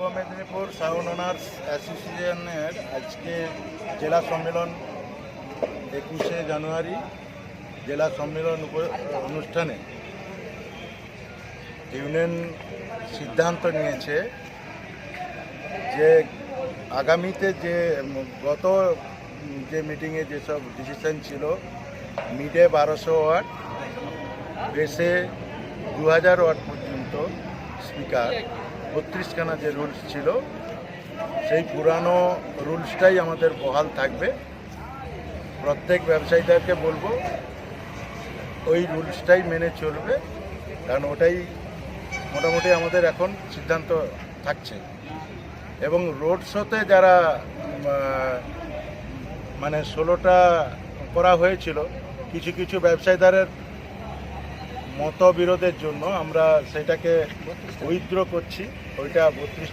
পূর্ব Medinipur sound owners অ্যাসোসিয়েশনের আজকে জেলা সম্মেলন 21শে জানুয়ারি জেলা সম্মেলন অনুষ্ঠানে ইউনিয়ন সিদ্ধান্ত নিয়েছে যে আগামীতে যে গত যে মিটিংয়ে যেসব ডিসিশন ছিল মিডে 1200 ওয়াট, বেসে 2000 ওয়াট পর্যন্ত স্পিকার 32খানা যে রুলস ছিল সেই পুরানো রুলসটাই আমাদের বহাল থাকবে। প্রত্যেক ব্যবসায়ীদেরকে বলবো ওই রুলসটাই মেনে চলবে, কারণ ওটাই মোটামুটি আমাদের এখন সিদ্ধান্ত থাকছে। এবং রোড শোতে যারা মানে 16টা করা হয়েছিল, কিছু কিছু ব্যবসায়ীদের মতবিরোধের জন্য আমরা সেটাকে উইথড্র করছি। ওইটা 32